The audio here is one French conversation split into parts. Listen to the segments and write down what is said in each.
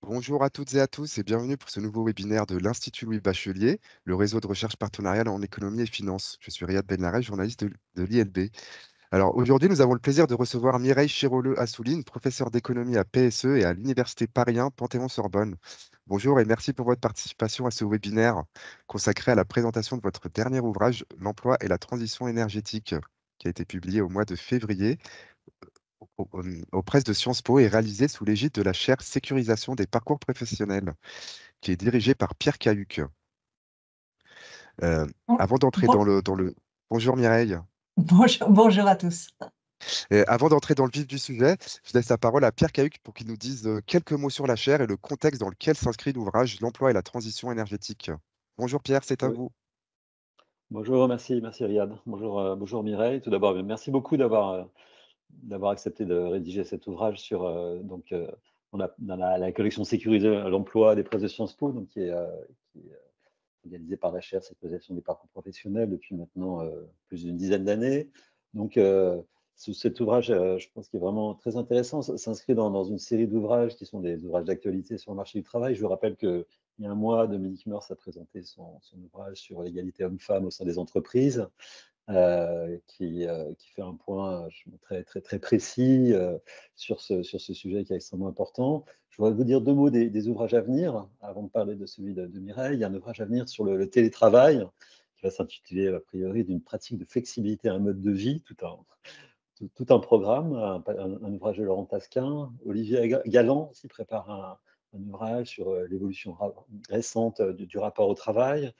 Bonjour à toutes et à tous et bienvenue pour ce nouveau webinaire de l'Institut Louis Bachelier, le réseau de recherche partenariale en économie et finance. Je suis Riyad Benlareh, journaliste de l'ILB. Alors aujourd'hui, nous avons le plaisir de recevoir Mireille Chiroleux-Assouline, professeure d'économie à PSE et à l'Université Paris 1 Panthéon-Sorbonne. Bonjour et merci pour votre participation à ce webinaire consacré à la présentation de votre dernier ouvrage, L'emploi et la transition énergétique, qui a été publié au mois de février aux presses de Sciences Po et réalisé sous l'égide de la chaire Sécurisation des parcours professionnels, qui est dirigée par Pierre Cahuc. Bon- Avant d'entrer bon- dans le... Bonjour Mireille. bonjour à tous. Avant d'entrer dans le vif du sujet, je laisse la parole à Pierre Cahuc pour qu'il nous dise quelques mots sur la chaire et le contexte dans lequel s'inscrit l'ouvrage L'emploi et la transition énergétique. Bonjour Pierre, c'est à Oui. vous. Bonjour, merci Riyad. Bonjour Mireille. Tout d'abord, merci beaucoup d'avoir accepté de rédiger cet ouvrage sur dans la collection sécurisée à l'emploi des presses de Sciences Po, qui est organisée par la chaire Sécurisation des parcours professionnels depuis maintenant plus d'une dizaine d'années. Donc, cet ouvrage, je pense qu'il est vraiment très intéressant. Ça s'inscrit dans une série d'ouvrages qui sont des ouvrages d'actualité sur le marché du travail. Je vous rappelle qu'il y a un mois, Dominique Meurs a présenté son ouvrage sur l'égalité homme-femme au sein des entreprises, qui fait un point très précis sur ce sujet qui est extrêmement important. Je voudrais vous dire deux mots des ouvrages à venir, avant de parler de celui de Mireille. Il y a un ouvrage à venir sur le télétravail, qui va s'intituler a priori d'une pratique de flexibilité à un mode de vie, tout un programme, un ouvrage de Laurent Tasquin. Olivier Galland aussi prépare un ouvrage sur l'évolution récente du rapport au travail.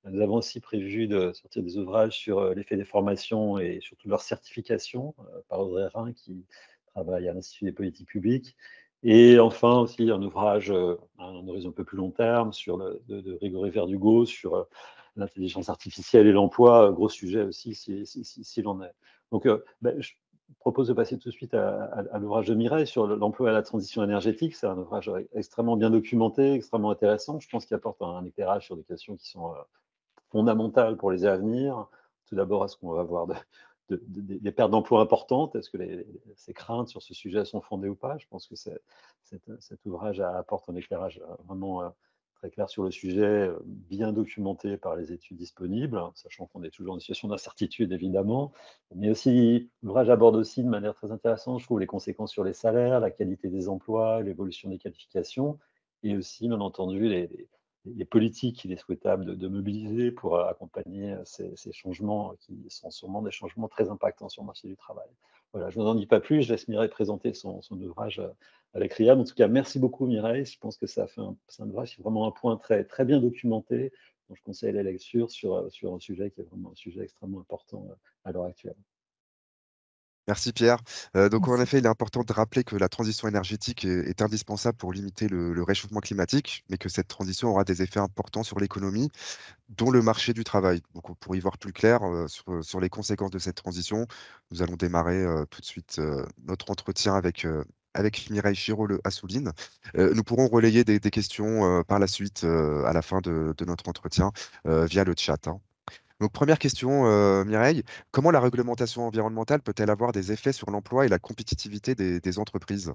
Nous avons aussi prévu de sortir des ouvrages sur l'effet des formations et surtout leur certification par Audrey Rhin, qui travaille à l'Institut des politiques publiques. Et enfin aussi un ouvrage à un horizon un peu plus long terme de Grégory Verdugo sur l'intelligence artificielle et l'emploi, gros sujet aussi s'il en est. Donc, je propose de passer tout de suite à l'ouvrage de Mireille sur l'emploi et la transition énergétique. C'est un ouvrage extrêmement bien documenté, extrêmement intéressant. Je pense qu'il apporte un éclairage sur des questions qui sont fondamentales pour les années à venir. Tout d'abord, est-ce qu'on va avoir des pertes d'emplois importantes? Est-ce que ces craintes sur ce sujet sont fondées ou pas? Je pense que cet ouvrage apporte un éclairage vraiment très clair sur le sujet, bien documenté par les études disponibles, sachant qu'on est toujours en situation d'incertitude, évidemment. Mais aussi, l'ouvrage aborde aussi de manière très intéressante, je trouve, les conséquences sur les salaires, la qualité des emplois, l'évolution des qualifications, et aussi, bien entendu, les politiques qu'il est souhaitable de mobiliser pour accompagner ces changements qui sont sûrement des changements très impactants sur le marché du travail. Voilà, je ne vous en dis pas plus, je laisse Mireille présenter son ouvrage avec Riyad. En tout cas, merci beaucoup Mireille, je pense que c'est un ouvrage qui est vraiment un point très bien documenté, dont je conseille la lecture sur un sujet qui est vraiment un sujet extrêmement important à l'heure actuelle. Merci Pierre. Donc en Merci. effet, il est important de rappeler que la transition énergétique est indispensable pour limiter le réchauffement climatique, mais que cette transition aura des effets importants sur l'économie, dont le marché du travail. Donc pour y voir plus clair sur les conséquences de cette transition, nous allons démarrer tout de suite notre entretien avec Mireille Chiroleux-Assouline. Nous pourrons relayer des questions par la suite, à la fin de notre entretien, via le chat, hein. Donc, première question, Mireille, comment la réglementation environnementale peut-elle avoir des effets sur l'emploi et la compétitivité des entreprises?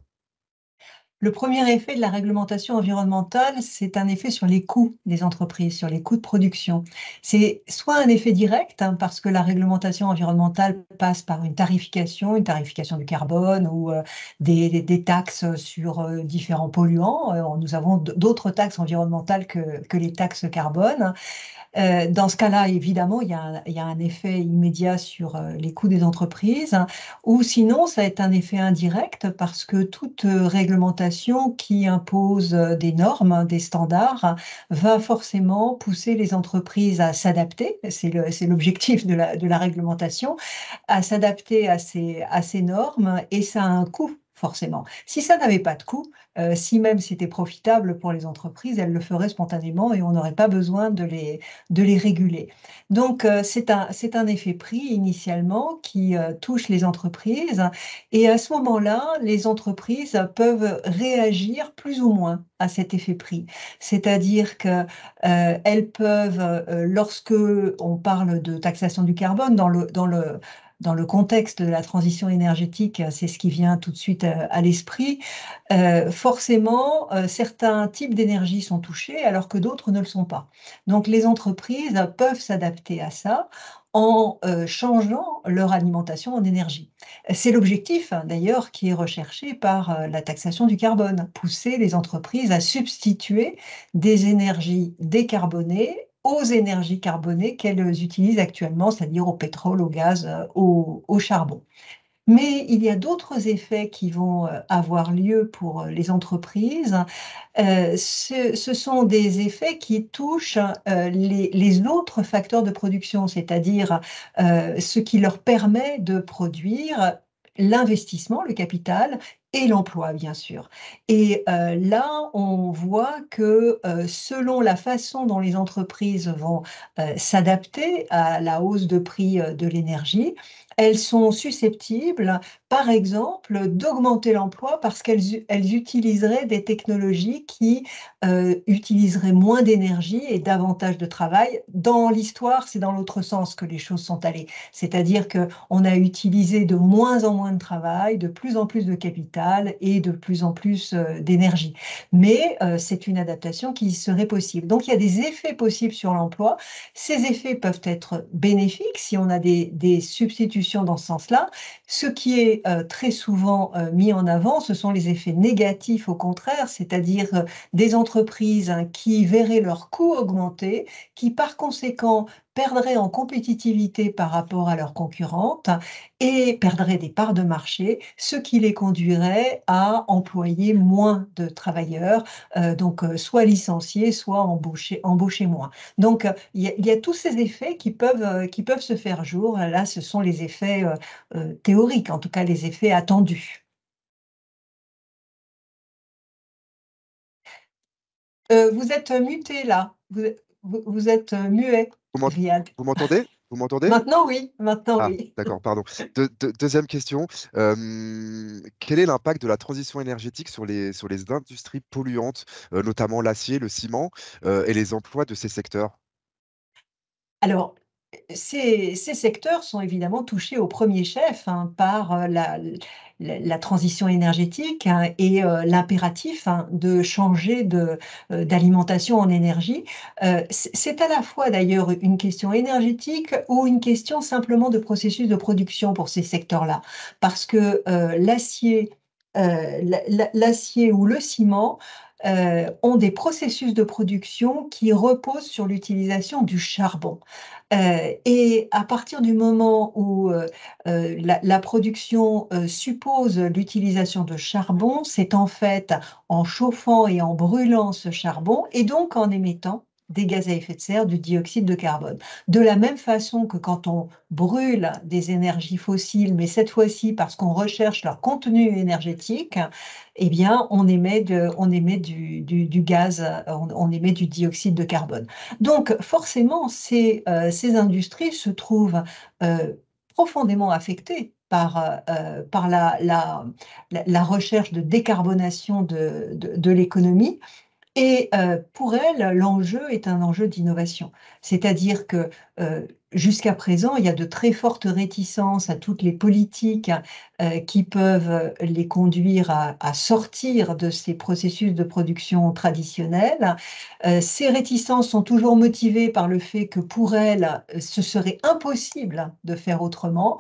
Le premier effet de la réglementation environnementale, c'est un effet sur les coûts des entreprises, sur les coûts de production. C'est soit un effet direct, hein, parce que la réglementation environnementale passe par une tarification du carbone ou des taxes sur différents polluants. Nous avons d'autres taxes environnementales que les taxes carbone. Dans ce cas-là, évidemment, il y a un effet immédiat sur les coûts des entreprises, hein, ou sinon, ça va être un effet indirect parce que toute réglementation qui impose des normes, hein, des standards, hein, va forcément pousser les entreprises à s'adapter. C'est l'objectif de la réglementation, à s'adapter à ces normes, et ça a un coût. Forcément. Si ça n'avait pas de coût, si même c'était profitable pour les entreprises, elles le feraient spontanément et on n'aurait pas besoin de les réguler. Donc, c'est un effet prix initialement qui touche les entreprises, et à ce moment-là, les entreprises peuvent réagir plus ou moins à cet effet prix. C'est-à-dire que elles peuvent, lorsque on parle de taxation du carbone, dans le contexte de la transition énergétique, c'est ce qui vient tout de suite à l'esprit, forcément, certains types d'énergie sont touchés alors que d'autres ne le sont pas. Donc les entreprises peuvent s'adapter à ça en changeant leur alimentation en énergie. C'est l'objectif, hein, d'ailleurs, qui est recherché par la taxation du carbone, pousser les entreprises à substituer des énergies décarbonées aux énergies carbonées qu'elles utilisent actuellement, c'est-à-dire au pétrole, au gaz, au charbon. Mais il y a d'autres effets qui vont avoir lieu pour les entreprises. Ce sont des effets qui touchent les autres facteurs de production, c'est-à-dire ce qui leur permet de produire l'investissement, le capital et l'emploi, bien sûr. Et là, on voit que selon la façon dont les entreprises vont s'adapter à la hausse de prix de l'énergie, elles sont susceptibles, par exemple, d'augmenter l'emploi parce qu'elles utiliseraient des technologies qui utiliseraient moins d'énergie et davantage de travail. Dans l'histoire, c'est dans l'autre sens que les choses sont allées. C'est-à-dire qu'on a utilisé de moins en moins de travail, de plus en plus de capital et de plus en plus d'énergie. Mais c'est une adaptation qui serait possible. Donc il y a des effets possibles sur l'emploi. Ces effets peuvent être bénéfiques si on a des substitutions dans ce sens-là. Ce qui est très souvent mis en avant, ce sont les effets négatifs au contraire, c'est-à-dire des entreprises qui verraient leurs coûts augmenter, qui par conséquent perdraient en compétitivité par rapport à leurs concurrentes et perdraient des parts de marché, ce qui les conduirait à employer moins de travailleurs, donc soit licencier, soit embaucher moins. Donc il y a tous ces effets qui peuvent se faire jour. Là, ce sont les effets théoriques, en tout cas les effets attendus. Vous êtes muté là, vous êtes muet, Vous m'ent- Riyad. vous m'entendez? Vous m'entendez? Maintenant oui, maintenant Ah, oui. d'accord, pardon. Deuxième question. Quel est l'impact de la transition énergétique sur les industries polluantes, notamment l'acier, le ciment, et les emplois de ces secteurs? Alors, ces secteurs sont évidemment touchés au premier chef, hein, par la transition énergétique, hein, et l'impératif, hein, de changer d'alimentation en énergie. C'est à la fois d'ailleurs une question énergétique ou une question simplement de processus de production pour ces secteurs-là. Parce que l'acier ou le ciment ont des processus de production qui reposent sur l'utilisation du charbon. Et à partir du moment où la production suppose l'utilisation de charbon, c'est en fait en chauffant et en brûlant ce charbon et donc en émettant des gaz à effet de serre, du dioxyde de carbone. De la même façon que quand on brûle des énergies fossiles, mais cette fois-ci parce qu'on recherche leur contenu énergétique, eh bien, on émet du gaz, on émet du dioxyde de carbone. Donc, forcément, ces industries se trouvent profondément affectées par la recherche de décarbonation de l'économie. Et pour elle, l'enjeu est un enjeu d'innovation. C'est-à-dire que jusqu'à présent, il y a de très fortes réticences à toutes les politiques qui peuvent les conduire à sortir de ces processus de production traditionnels. Ces réticences sont toujours motivées par le fait que pour elles, ce serait impossible de faire autrement.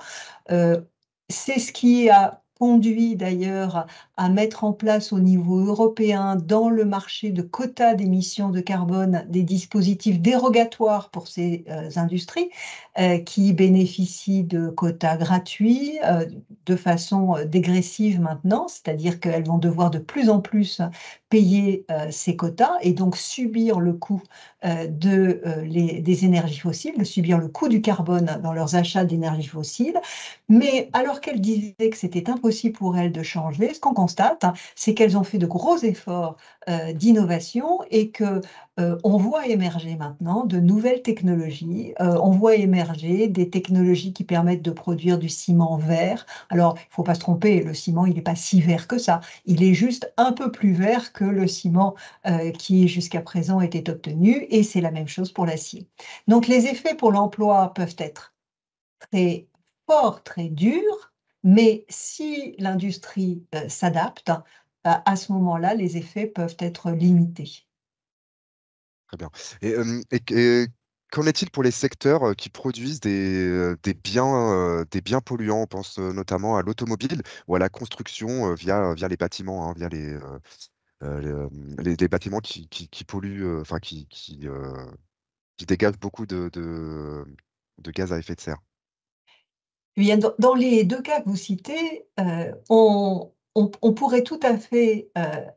Euh, c'est ce qui a conduit d'ailleurs à mettre en place au niveau européen, dans le marché de quotas d'émissions de carbone, des dispositifs dérogatoires pour ces industries qui bénéficient de quotas gratuits de façon dégressive maintenant, c'est-à-dire qu'elles vont devoir de plus en plus payer ces quotas et donc subir le coût des énergies fossiles, subir le coût du carbone dans leurs achats d'énergie fossile. Mais alors qu'elles disaient que c'était impossible pour elles de changer, ce qu'on constate, hein, c'est qu'elles ont fait de gros efforts d'innovation et que on voit émerger maintenant de nouvelles technologies. On voit émerger des technologies qui permettent de produire du ciment vert. Alors, il ne faut pas se tromper, le ciment, il n'est pas si vert que ça. Il est juste un peu plus vert que le ciment qui jusqu'à présent était obtenu, et c'est la même chose pour l'acier. Donc, les effets pour l'emploi peuvent être très fort, très dur, mais si l'industrie s'adapte, à ce moment-là, les effets peuvent être limités. Très bien. Et qu'en est-il pour les secteurs qui produisent des biens polluants? On pense notamment à l'automobile ou à la construction via les bâtiments, hein, via les bâtiments qui polluent, enfin qui dégagent beaucoup de gaz à effet de serre. Eh bien, dans les deux cas que vous citez, on pourrait tout à fait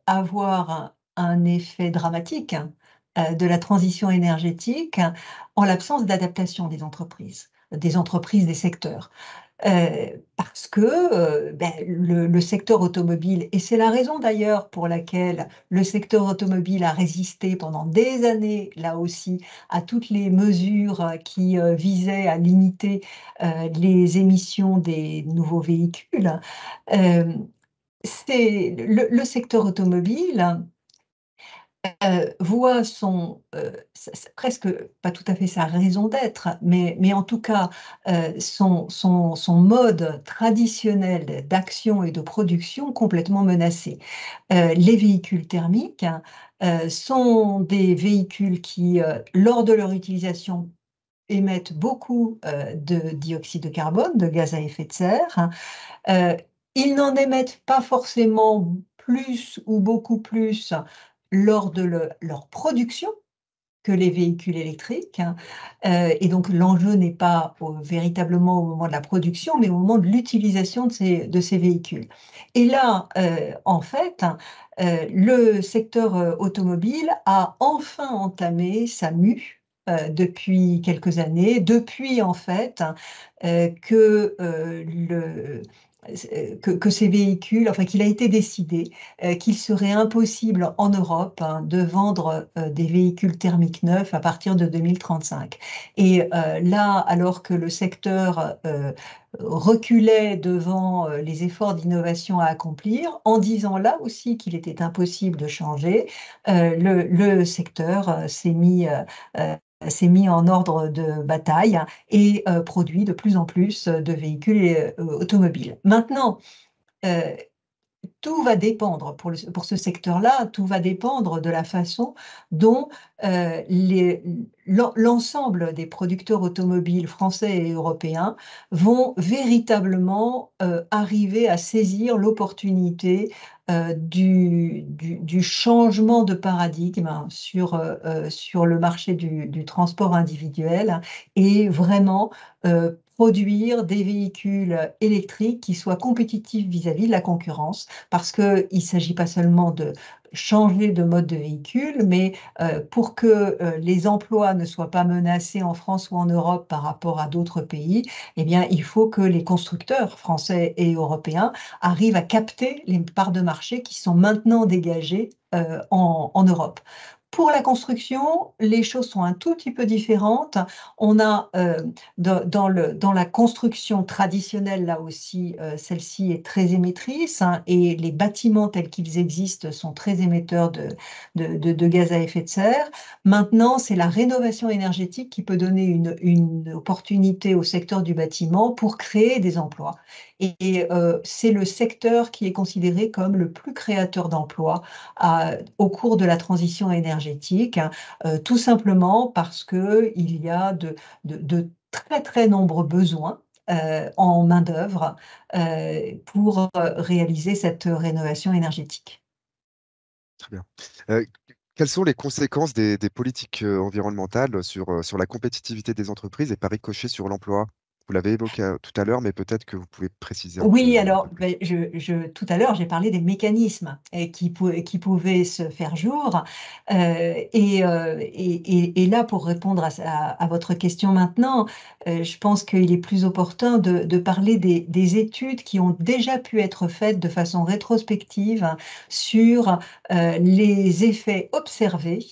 avoir un effet dramatique de la transition énergétique en l'absence d'adaptation des entreprises, des secteurs. Parce que le secteur automobile, et c'est la raison d'ailleurs pour laquelle le secteur automobile a résisté pendant des années, là aussi, à toutes les mesures qui visaient à limiter les émissions des nouveaux véhicules. Euh, c'est le secteur automobile voit presque pas tout à fait sa raison d'être, mais en tout cas son mode traditionnel d'action et de production complètement menacé. Les véhicules thermiques sont des véhicules qui, lors de leur utilisation, émettent beaucoup de dioxyde de carbone, de gaz à effet de serre. Euh, Ils n'en émettent pas forcément plus ou beaucoup plus lors de leur production que les véhicules électriques. Et donc l'enjeu n'est pas véritablement au moment de la production, mais au moment de l'utilisation de ces véhicules. Et là, en fait, le secteur automobile a enfin entamé sa mue depuis quelques années, depuis en fait que que ces véhicules, enfin qu'il a été décidé qu'il serait impossible en Europe de vendre des véhicules thermiques neufs à partir de 2035. Et là, alors que le secteur reculait devant les efforts d'innovation à accomplir, en disant là aussi qu'il était impossible de changer, le secteur s'est mis en ordre de bataille et produit de plus en plus de véhicules automobiles. Maintenant, euh, tout va dépendre, pour ce secteur-là, tout va dépendre de la façon dont l'ensemble des producteurs automobiles français et européens vont véritablement arriver à saisir l'opportunité du changement de paradigme sur le marché du transport individuel et vraiment produire des véhicules électriques qui soient compétitifs vis-à-vis de la concurrence, parce qu'il ne s'agit pas seulement de changer de mode de véhicule, mais pour que les emplois ne soient pas menacés en France ou en Europe par rapport à d'autres pays, eh bien, il faut que les constructeurs français et européens arrivent à capter les parts de marché qui sont maintenant dégagées en Europe. Pour la construction, les choses sont un tout petit peu différentes. On a dans la construction traditionnelle, là aussi, celle-ci est très émettrice, hein, et les bâtiments tels qu'ils existent sont très émetteurs de gaz à effet de serre. Maintenant, c'est la rénovation énergétique qui peut donner une opportunité au secteur du bâtiment pour créer des emplois. Et c'est le secteur qui est considéré comme le plus créateur d'emplois au cours de la transition énergétique, tout simplement parce qu'il y a de très très nombreux besoins en main-d'œuvre pour réaliser cette rénovation énergétique. Très bien. Euh, Quelles sont les conséquences des politiques environnementales sur la compétitivité des entreprises et par ricochet sur l'emploi? Vous l'avez évoqué tout à l'heure, mais peut-être que vous pouvez préciser Oui, un alors peu plus. tout à l'heure, j'ai parlé des mécanismes qui pouvaient se faire jour. Et là, pour répondre à votre question maintenant, je pense qu'il est plus opportun de parler des études qui ont déjà pu être faites de façon rétrospective sur les effets observés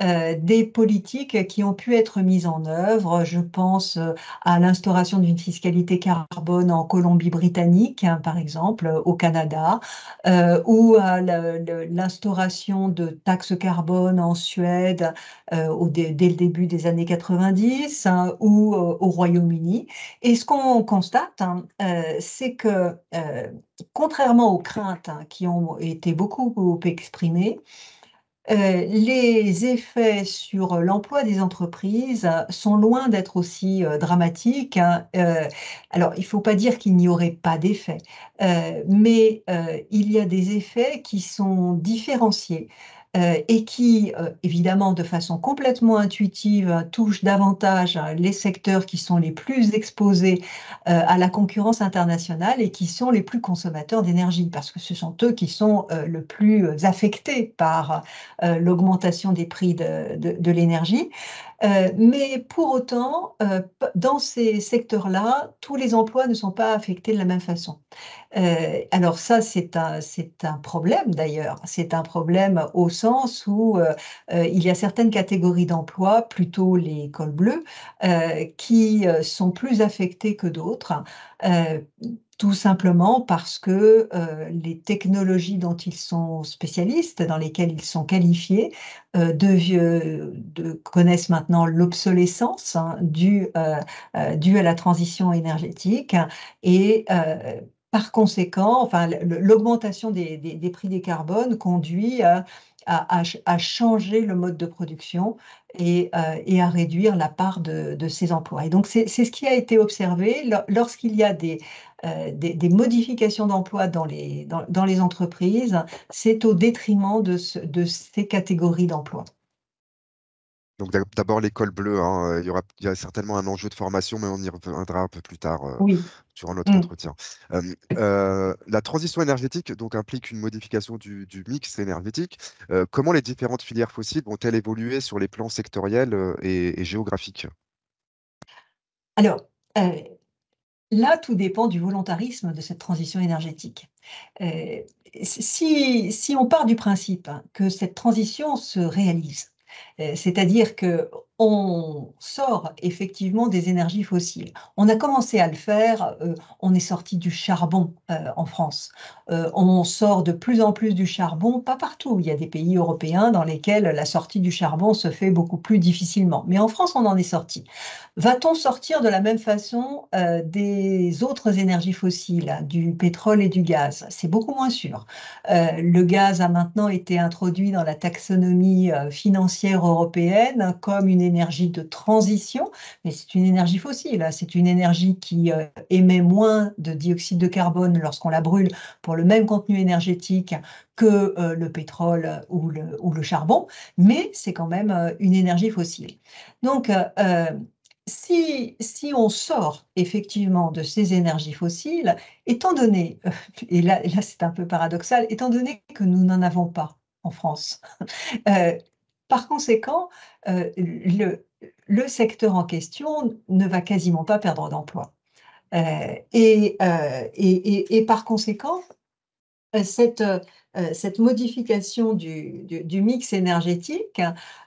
des politiques qui ont pu être mises en œuvre. Je pense à l'instauration d'une fiscalité carbone en Colombie-Britannique, hein, par exemple, au Canada, ou à l'instauration de taxes carbone en Suède dès le début des années 90, hein, ou au Royaume-Uni. Et ce qu'on constate, hein, c'est que, contrairement aux craintes, hein, qui ont été beaucoup exprimées, les effets sur l'emploi des entreprises sont loin d'être aussi dramatiques, hein. Alors, il ne faut pas dire qu'il n'y aurait pas d'effets, mais il y a des effets qui sont différenciés. Et qui, évidemment, de façon complètement intuitive, touchent davantage les secteurs qui sont les plus exposés à la concurrence internationale et qui sont les plus consommateurs d'énergie, parce que ce sont eux qui sont le plus affectés par l'augmentation des prix de l'énergie. Mais pour autant, dans ces secteurs-là, tous les emplois ne sont pas affectés de la même façon. Alors ça, c'est un problème d'ailleurs. C'est un problème au sens où il y a certaines catégories d'emplois, plutôt les cols bleus, qui sont plus affectées que d'autres. Tout simplement parce que les technologies dont ils sont spécialistes, dans lesquelles ils sont qualifiés, connaissent maintenant l'obsolescence, hein, due à la transition énergétique. Et par conséquent, enfin, l'augmentation des prix des carbones conduit à changer le mode de production et à réduire la part de ces emplois. Et donc, c'est ce qui a été observé lorsqu'il y a des modifications d'emploi dans les entreprises, c'est au détriment de ces catégories d'emplois. Donc d'abord l'école bleue, hein, il y a certainement un enjeu de formation, mais on y reviendra un peu plus tard Oui. durant notre entretien. La transition énergétique donc, implique une modification du mix énergétique. Comment les différentes filières fossiles vont-elles évoluer sur les plans sectoriels et géographiques? Alors, là, tout dépend du volontarisme de cette transition énergétique. Si on part du principe, hein, que cette transition se réalise, c'est-à-dire qu'on sort effectivement des énergies fossiles. On a commencé à le faire, on est sorti du charbon en France. On sort de plus en plus du charbon, pas partout. Il y a des pays européens dans lesquels la sortie du charbon se fait beaucoup plus difficilement. Mais en France, on en est sorti. Va-t-on sortir de la même façon des autres énergies fossiles, hein, du pétrole et du gaz? C'est beaucoup moins sûr. Le gaz a maintenant été introduit dans la taxonomie financière européenne comme une énergie de transition, mais c'est une énergie fossile, hein. C'est une énergie qui émet moins de dioxyde de carbone lorsqu'on la brûle pour le même contenu énergétique que le pétrole ou le charbon, mais c'est quand même une énergie fossile. Donc, si on sort effectivement de ces énergies fossiles, étant donné, et là c'est un peu paradoxal, étant donné que nous n'en avons pas en France, par conséquent, le secteur en question ne va quasiment pas perdre d'emploi. Et par conséquent, cette modification du mix énergétique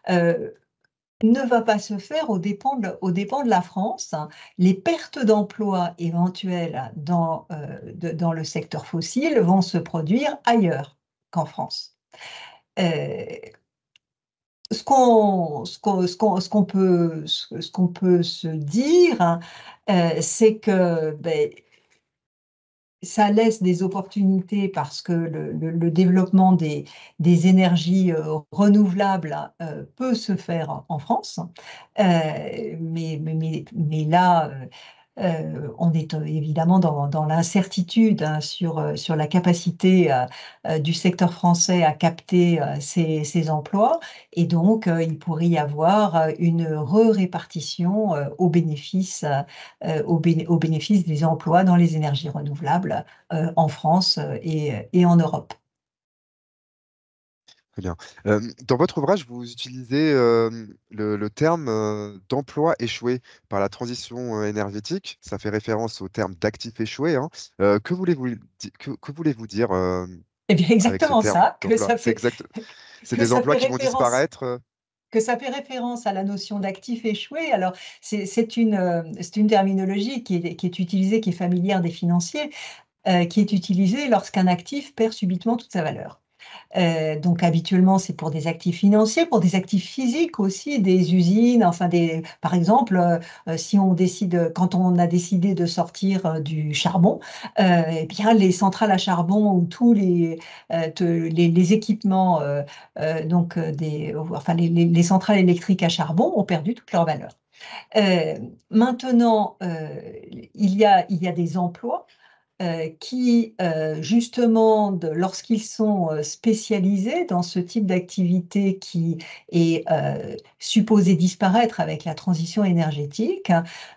ne va pas se faire aux dépens de la France. Les pertes d'emplois éventuelles dans le secteur fossile vont se produire ailleurs qu'en France. Ce qu'on peut se dire, hein, c'est que ça laisse des opportunités parce que le développement des énergies renouvelables peut se faire en France. Mais là, on est évidemment dans l'incertitude, hein, sur la capacité du secteur français à capter ces emplois. Et donc, il pourrait y avoir une répartition au bénéfice des emplois dans les énergies renouvelables en France et en Europe. Très bien. Dans votre ouvrage, vous utilisez le terme d'emploi échoué par la transition énergétique. Ça fait référence au terme d'actif échoué, hein. Que voulez-vous dire Eh bien, avec ce exactement terme ça, d'emploi? C'est des ça emplois fait qui vont référence. disparaître? que ça fait référence à la notion d'actif échoué. Alors, c'est une terminologie qui est utilisée, qui est familière des financiers, qui est utilisée lorsqu'un actif perd subitement toute sa valeur. Donc habituellement, c'est pour des actifs financiers, pour des actifs physiques aussi, des usines, enfin par exemple, si on décide, quand on a décidé de sortir du charbon, eh bien les centrales à charbon ou tous les équipements, donc enfin les centrales électriques à charbon ont perdu toute leur valeur. Maintenant, il y a des emplois qui, justement, lorsqu'ils sont spécialisés dans ce type d'activité qui est supposé disparaître avec la transition énergétique,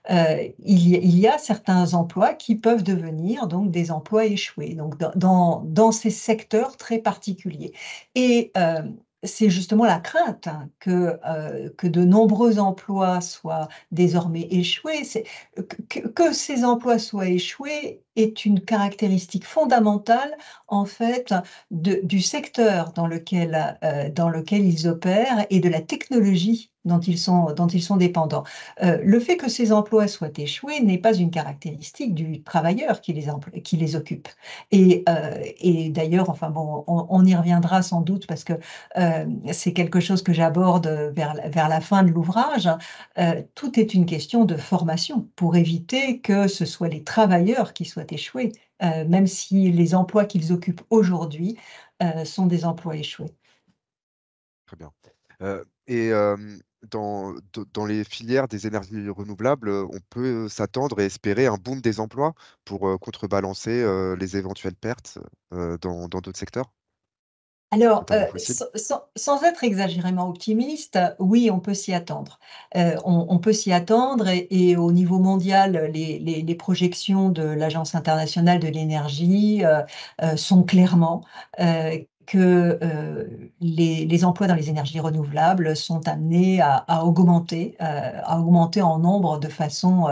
il y a certains emplois qui peuvent devenir donc des emplois échoués, donc dans ces secteurs très particuliers. Et c'est justement la crainte que de nombreux emplois soient désormais échoués. Que ces emplois soient échoués est une caractéristique fondamentale, en fait, du secteur dans lequel ils opèrent et de la technologie dont ils sont dépendants. Le fait que ces emplois soient échoués n'est pas une caractéristique du travailleur qui les occupe. Et d'ailleurs, enfin bon, on y reviendra sans doute parce que c'est quelque chose que j'aborde vers la fin de l'ouvrage. Tout est une question de formation pour éviter que ce soit les travailleurs qui soient échoués, même si les emplois qu'ils occupent aujourd'hui sont des emplois échoués. Très bien. Et dans les filières des énergies renouvelables, on peut s'attendre et espérer un boom des emplois pour contrebalancer les éventuelles pertes dans d'autres secteurs, Alors, notamment fossiles? sans être exagérément optimiste, oui, on peut s'y attendre. On peut s'y attendre et au niveau mondial, les projections de l'Agence internationale de l'énergie sont clairement que les emplois dans les énergies renouvelables sont amenés à augmenter en nombre de façon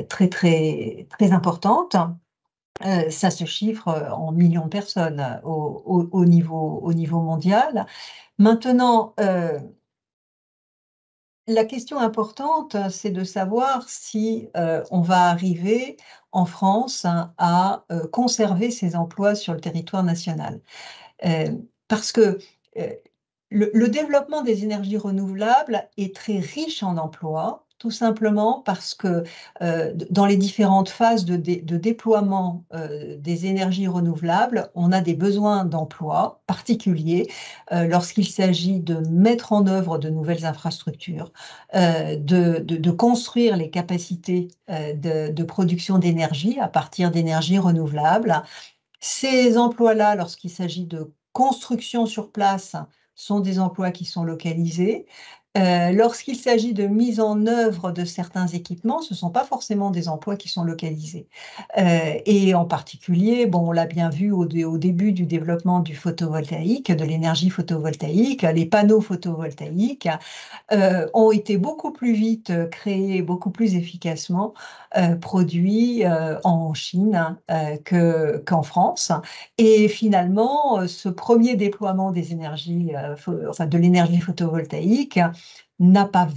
très, très, très importante. Ça se chiffre en millions de personnes au niveau mondial. Maintenant, la question importante, c'est de savoir si on va arriver en France à conserver ces emplois sur le territoire national. Parce que euh, le développement des énergies renouvelables est très riche en emplois, tout simplement parce que dans les différentes phases de déploiement des énergies renouvelables, on a des besoins d'emploi particuliers lorsqu'il s'agit de mettre en œuvre de nouvelles infrastructures, de construire les capacités de production d'énergie à partir d'énergies renouvelables. Ces emplois-là, lorsqu'il s'agit de construction sur place, sont des emplois qui sont localisés. Lorsqu'il s'agit de mise en œuvre de certains équipements, ce ne sont pas forcément des emplois qui sont localisés. Et en particulier, bon, on l'a bien vu au début du développement du photovoltaïque, de l'énergie photovoltaïque, les panneaux photovoltaïques ont été beaucoup plus vite créés, beaucoup plus efficacement produits en Chine qu'en France. Et finalement, ce premier déploiement des énergies, enfin de l'énergie photovoltaïque n'a pas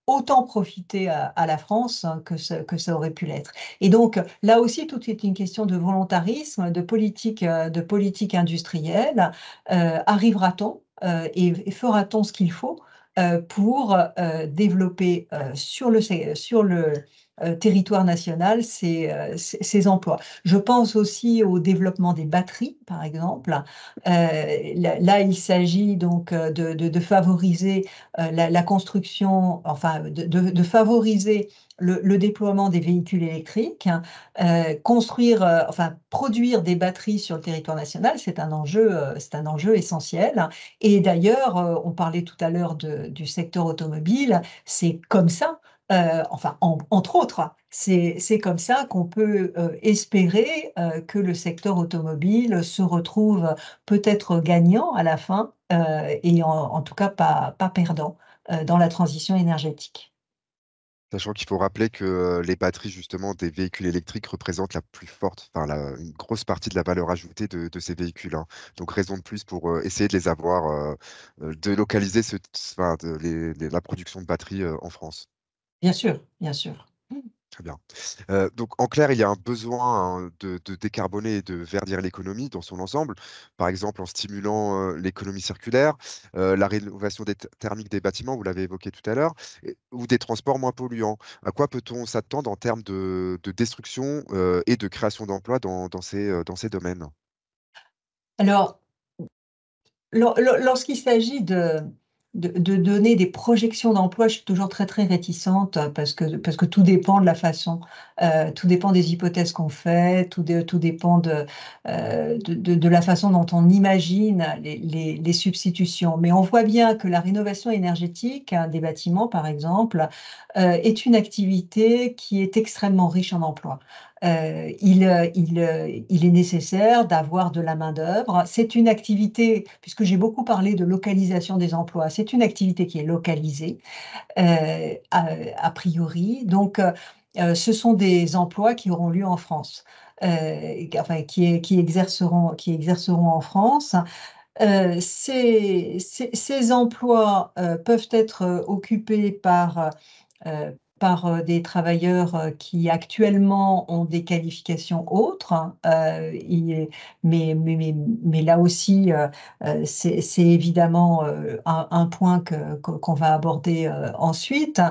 autant profité à la France que ça aurait pu l'être. Et donc, là aussi, tout est une question de volontarisme, de politique industrielle. Arrivera-t-on et fera-t-on ce qu'il faut pour développer sur le territoire national ces emplois. Je pense aussi au développement des batteries, par exemple. Là, il s'agit donc de favoriser la construction, enfin de favoriser le déploiement des véhicules électriques, enfin produire des batteries sur le territoire national, c'est un enjeu essentiel. Et d'ailleurs, on parlait tout à l'heure du secteur automobile, c'est comme ça. Enfin, entre autres, c'est comme ça qu'on peut espérer que le secteur automobile se retrouve peut-être gagnant à la fin et en tout cas pas perdant dans la transition énergétique. Sachant qu'il faut rappeler que les batteries justement des véhicules électriques représentent la plus forte, enfin une grosse partie de la valeur ajoutée de ces véhicules, hein. Donc raison de plus pour essayer de les avoir, de localiser enfin, la production de batteries en France. Bien sûr, bien sûr. Très bien. Donc en clair, il y a un besoin, hein, de décarboner et de verdir l'économie dans son ensemble, par exemple en stimulant, l'économie circulaire, la rénovation thermique des bâtiments, vous l'avez évoqué tout à l'heure, ou des transports moins polluants. À quoi peut-on s'attendre en termes de destruction, et de création d'emplois dans ces domaines? Alors, lorsqu'il s'agit de donner des projections d'emploi, je suis toujours très, très réticente parce que tout dépend de la façon, tout dépend des hypothèses qu'on fait, tout dépend de la façon dont on imagine les substitutions. Mais on voit bien que la rénovation énergétique, hein, des bâtiments, par exemple, est une activité qui est extrêmement riche en emplois. Il est nécessaire d'avoir de la main-d'œuvre. C'est une activité, puisque j'ai beaucoup parlé de localisation des emplois, c'est une activité qui est localisée, a priori. Donc, ce sont des emplois qui auront lieu en France, enfin, qui exerceront en France. Ces emplois peuvent être occupés par des travailleurs qui actuellement ont des qualifications autres, hein. Mais là aussi, c'est évidemment un point qu'on va aborder ensuite.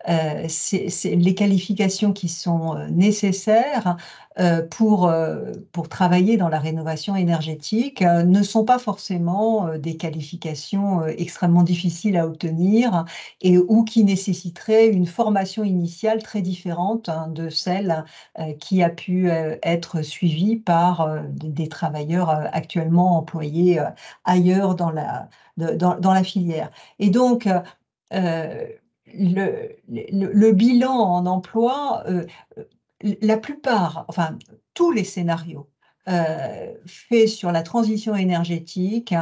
Les qualifications qui sont nécessaires pour travailler dans la rénovation énergétique ne sont pas forcément des qualifications extrêmement difficiles à obtenir ou qui nécessiteraient une formation initiale très différente, hein, de celle qui a pu être suivie par des travailleurs actuellement employés ailleurs dans la filière. Et donc, le bilan en emploi, la plupart, enfin tous les scénarios faits sur la transition énergétique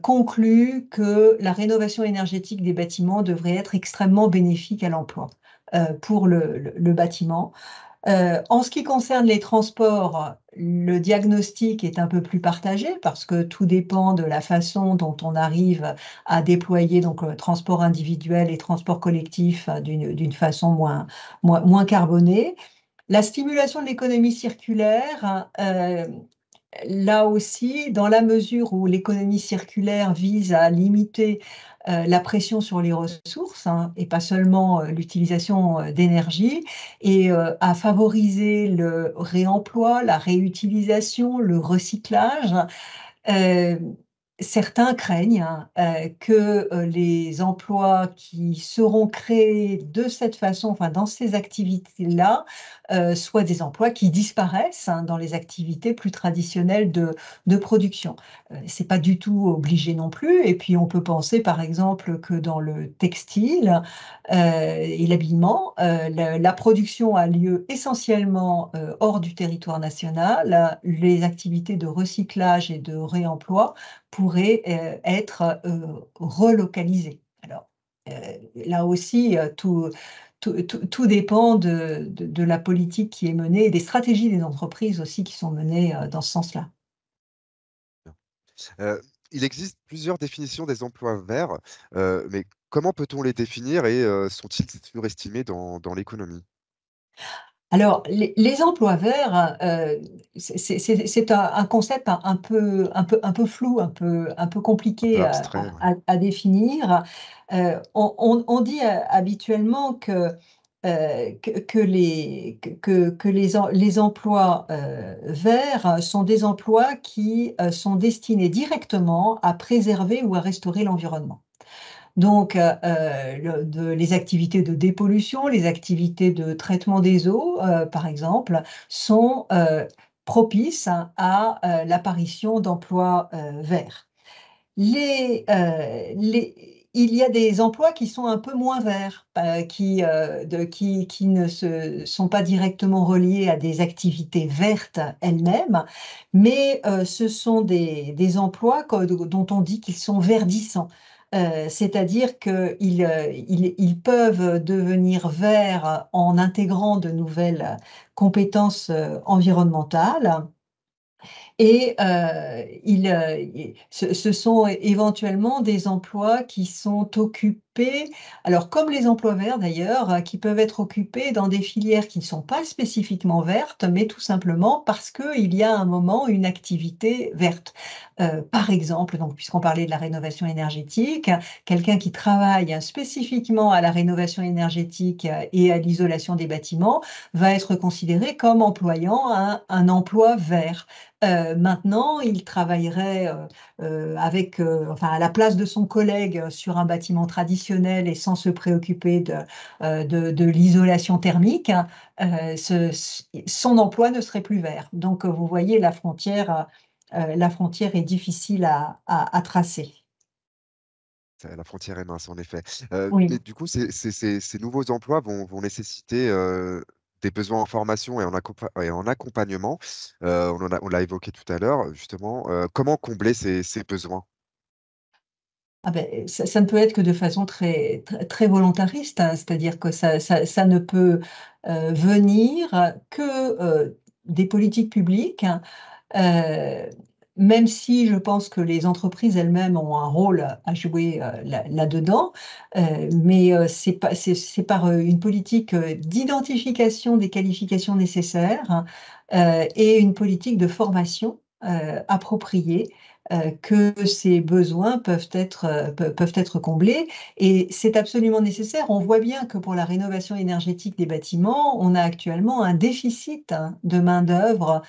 concluent que la rénovation énergétique des bâtiments devrait être extrêmement bénéfique à l'emploi pour le bâtiment. En ce qui concerne les transports, le diagnostic est un peu plus partagé parce que tout dépend de la façon dont on arrive à déployer donc transport individuel et transport collectif d'une façon moins carbonée. La stimulation de l'économie circulaire, là aussi, dans la mesure où l'économie circulaire vise à limiter la pression sur les ressources, hein, et pas seulement l'utilisation d'énergie, et à favoriser le réemploi, la réutilisation, le recyclage. euh, Certains craignent, hein, que les emplois qui seront créés de cette façon, enfin dans ces activités-là, soient des emplois qui disparaissent, hein, dans les activités plus traditionnelles de production. C'est pas du tout obligé non plus. Et puis on peut penser par exemple que dans le textile et l'habillement, la production a lieu essentiellement hors du territoire national. Les activités de recyclage et de réemploi pourraient être relocalisées. Alors, là aussi, tout dépend de la politique qui est menée et des stratégies des entreprises aussi qui sont menées dans ce sens-là. Heu, il existe plusieurs définitions des emplois verts, mais comment peut-on les définir et sont-ils surestimés dans l'économie? Alors, les emplois verts, c'est un concept un peu flou, un peu Un peu compliqué abstrait, ouais. à définir. On dit habituellement que les emplois verts sont des emplois qui sont destinés directement à préserver ou à restaurer l'environnement. Donc, les activités de dépollution, les activités de traitement des eaux, par exemple, sont propices, hein, à l'apparition d'emplois verts. Il y a des emplois qui sont un peu moins verts, qui ne sont pas directement reliés à des activités vertes elles-mêmes, mais ce sont des emplois dont on dit qu'ils sont verdissants. C'est-à-dire qu'ils peuvent devenir verts en intégrant de nouvelles compétences environnementales. Et ce sont éventuellement des emplois qui sont occupés, alors comme les emplois verts d'ailleurs, qui peuvent être occupés dans des filières qui ne sont pas spécifiquement vertes, mais tout simplement parce qu'il y a un moment une activité verte. Par exemple, donc, puisqu'on parlait de la rénovation énergétique, quelqu'un qui travaille spécifiquement à la rénovation énergétique et à l'isolation des bâtiments va être considéré comme employant un emploi vert. Maintenant, il travaillerait enfin, à la place de son collègue sur un bâtiment traditionnel et sans se préoccuper de l'isolation thermique, son emploi ne serait plus vert. Donc, vous voyez, la frontière est difficile à tracer. La frontière est mince, en effet. Oui. Mais du coup, ces nouveaux emplois vont nécessiter des besoins en formation et en accompagnement. On l'a évoqué tout à l'heure, justement. Comment combler ces besoins? Ah ben, ça ne peut être que de façon très volontariste, hein. C'est-à-dire que ça ne peut venir que des politiques publiques, hein. Euh, Même si je pense que les entreprises elles-mêmes ont un rôle à jouer là-dedans, mais c'est par une politique d'identification des qualifications nécessaires, hein, et une politique de formation appropriée, que ces besoins peuvent être comblés. Et c'est absolument nécessaire. On voit bien que pour la rénovation énergétique des bâtiments, on a actuellement un déficit, hein, de main-d'œuvre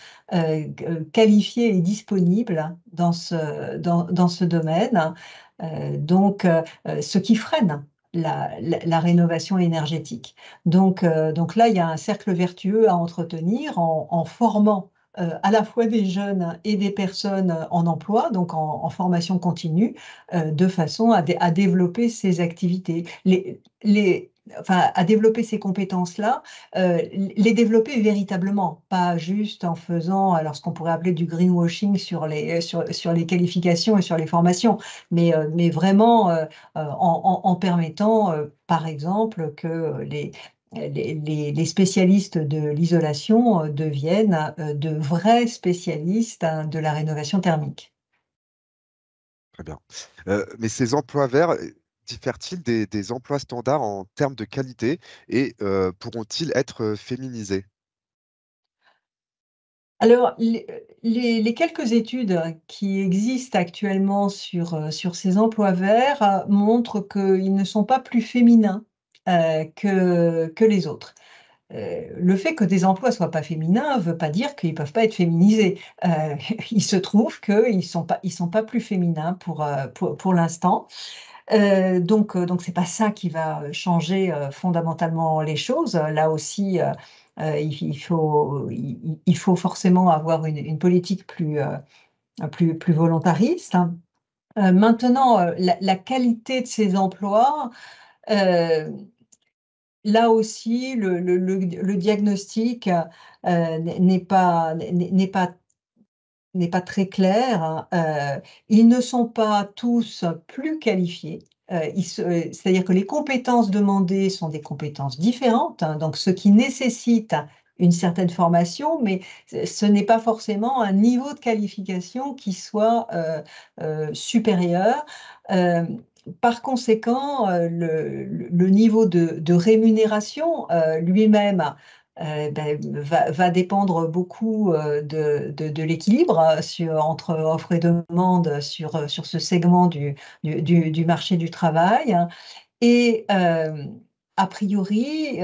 qualifiée et disponible dans ce domaine. Ce qui freine la rénovation énergétique. Donc là, il y a un cercle vertueux à entretenir en formant à la fois des jeunes et des personnes en emploi, donc en formation continue, de façon à développer ces activités. Enfin, à développer ces compétences-là, les développer véritablement, pas juste en faisant alors ce qu'on pourrait appeler du greenwashing sur les qualifications et sur les formations, mais vraiment en permettant, par exemple, que les spécialistes de l'isolation deviennent de vrais spécialistes, hein, de la rénovation thermique. Très bien. Mais ces emplois verts diffèrent-ils des emplois standards en termes de qualité et pourront-ils être féminisés? Alors, les quelques études qui existent actuellement sur ces emplois verts montrent qu'ils ne sont pas plus féminins que les autres. Le fait que des emplois soient pas féminins ne veut pas dire qu'ils peuvent pas être féminisés. Il se trouve qu'ils sont pas plus féminins pour l'instant. Donc c'est pas ça qui va changer fondamentalement les choses. Là aussi, il faut forcément avoir une politique plus volontariste. Maintenant, la qualité de ces emplois, euh, là aussi, le diagnostic n'est pas très clair, hein. Ils ne sont pas tous plus qualifiés. C'est-à-dire que les compétences demandées sont des compétences différentes, hein, donc ce qui nécessite une certaine formation, mais ce n'est pas forcément un niveau de qualification qui soit supérieur. Euh, Par conséquent, le niveau de rémunération lui-même va dépendre beaucoup de l'équilibre entre offre et demande sur ce segment du marché du travail. Et a priori,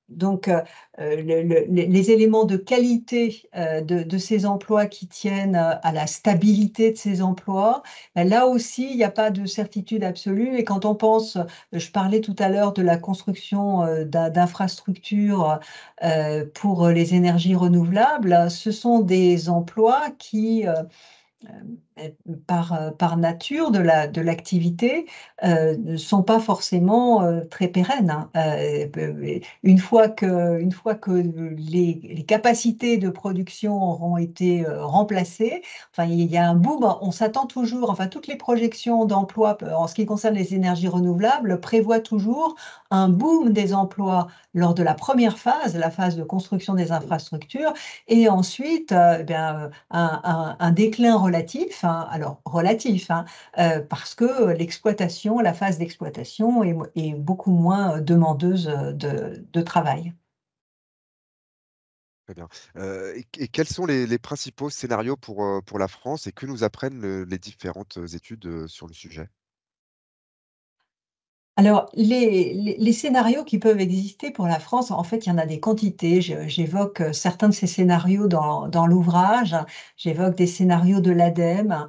les éléments de qualité de ces emplois qui tiennent à la stabilité de ces emplois, ben là aussi, il n'y a pas de certitude absolue. Et quand on pense, je parlais tout à l'heure de la construction d'infrastructures pour les énergies renouvelables, ce sont des emplois par nature de l'activité, ne sont pas forcément très pérennes, hein. Une fois que les capacités de production auront été remplacées, enfin, il y a un boom. On s'attend toujours, enfin, toutes les projections d'emplois en ce qui concerne les énergies renouvelables prévoient toujours un boom des emplois lors de la première phase, la phase de construction des infrastructures, et ensuite, eh bien, un déclin relatif, hein, alors relatif, hein, parce que la phase d'exploitation est beaucoup moins demandeuse de travail. Très bien. Et quels sont les principaux scénarios pour la France et que nous apprennent les différentes études sur le sujet? Alors, les scénarios qui peuvent exister pour la France, en fait, il y en a des quantités. J'évoque certains de ces scénarios dans l'ouvrage. J'évoque des scénarios de l'ADEME.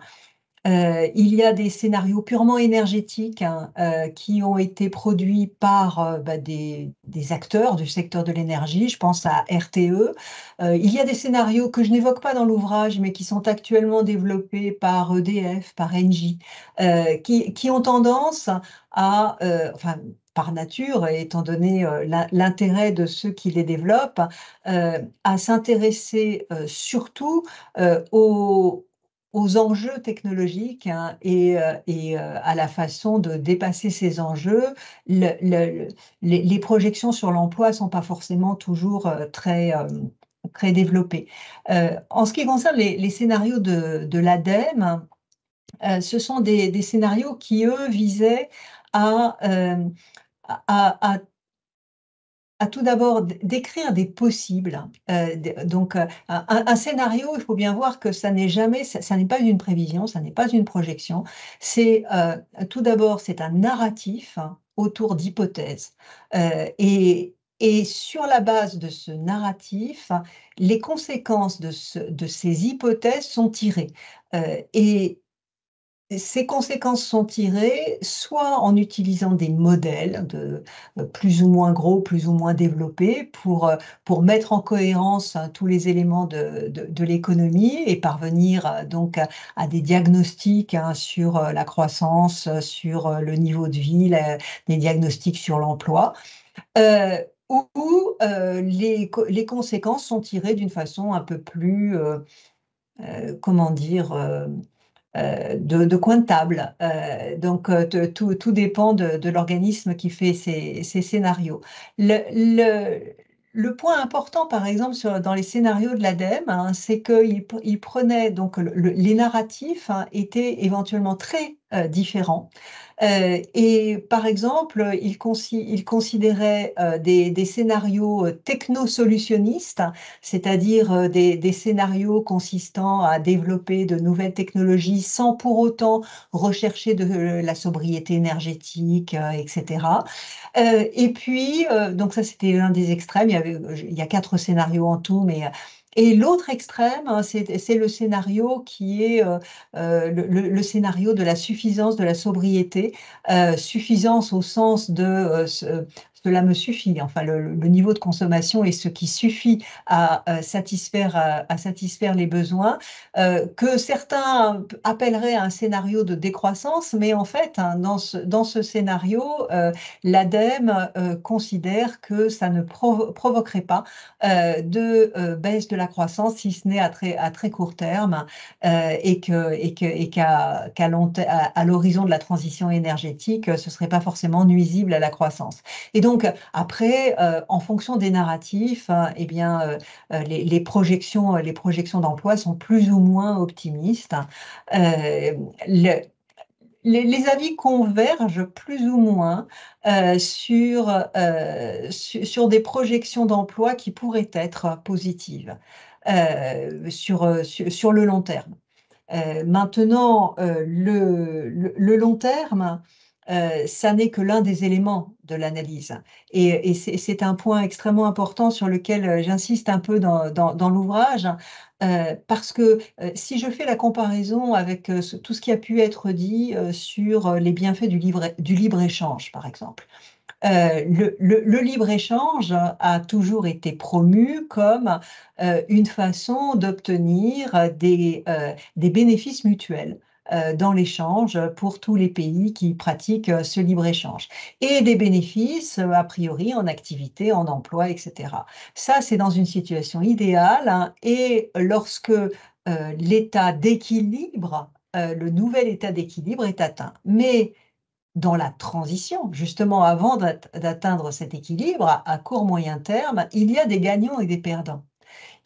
Il y a des scénarios purement énergétiques, hein, qui ont été produits par des acteurs du secteur de l'énergie. Je pense à RTE. Il y a des scénarios que je n'évoque pas dans l'ouvrage, mais qui sont actuellement développés par EDF, par Engie, qui ont tendance enfin, par nature, et étant donné l'intérêt de ceux qui les développent, à s'intéresser surtout aux enjeux technologiques, hein, à la façon de dépasser ces enjeux. Les projections sur l'emploi ne sont pas forcément toujours très développées. En ce qui concerne les scénarios de l'ADEME, ce sont des scénarios qui, eux, visaient à, à tout d'abord décrire des possibles. Donc, un scénario, il faut bien voir que ça n'est pas une prévision, ça n'est pas une projection. Tout d'abord, c'est un narratif, hein, autour d'hypothèses. Et sur la base de ce narratif, les conséquences de ces hypothèses sont tirées. Et ces conséquences sont tirées soit en utilisant des modèles plus ou moins gros, plus ou moins développés, pour mettre en cohérence, hein, tous les éléments de l'économie et parvenir donc à des diagnostics, hein, sur la croissance, sur le niveau de vie, des diagnostics sur l'emploi, euh, ou les conséquences sont tirées d'une façon un peu plus, comment dire, de coin de table. Donc, tout dépend de l'organisme qui fait ces scénarios. Le, le, le point important, par exemple, dans les scénarios de l'ADEME, hein, c'est qu'il prenait, donc les narratifs, hein, étaient éventuellement très différents. Et par exemple, il considérait des scénarios technosolutionnistes, c'est-à-dire des scénarios consistant à développer de nouvelles technologies sans pour autant rechercher de la sobriété énergétique, etc. Et puis, donc ça c'était l'un des extrêmes, il y a 4 scénarios en tout, mais et l'autre extrême, hein, c'est le scénario qui est le scénario de la suffisance, de la sobriété, suffisance au sens cela me suffit, enfin le niveau de consommation est ce qui suffit à satisfaire les besoins, que certains appelleraient un scénario de décroissance, mais en fait, hein, dans ce scénario, l'ADEME considère que ça ne provoquerait pas de baisse de la croissance, si ce n'est à très court terme, qu'à l'horizon de la transition énergétique, ce ne serait pas forcément nuisible à la croissance. Et donc, après, en fonction des narratifs, eh bien, les projections d'emploi sont plus ou moins optimistes. Euh, le- les avis convergent plus ou moins sur des projections d'emploi qui pourraient être positives sur le long terme. Maintenant, le long terme, ça n'est que l'un des éléments de l'analyse. Et c'est un point extrêmement important sur lequel j'insiste un peu dans l'ouvrage, parce que si je fais la comparaison avec tout ce qui a pu être dit sur les bienfaits du libre-échange, par exemple. Le libre-échange a toujours été promu comme une façon d'obtenir des bénéfices mutuels dans l'échange pour tous les pays qui pratiquent ce libre-échange. Et des bénéfices, a priori, en activité, en emploi, etc. Ça, c'est dans une situation idéale, hein, et lorsque l'état d'équilibre, le nouvel état d'équilibre est atteint. Mais dans la transition, justement avant d'atteindre cet équilibre, à court moyen terme, il y a des gagnants et des perdants.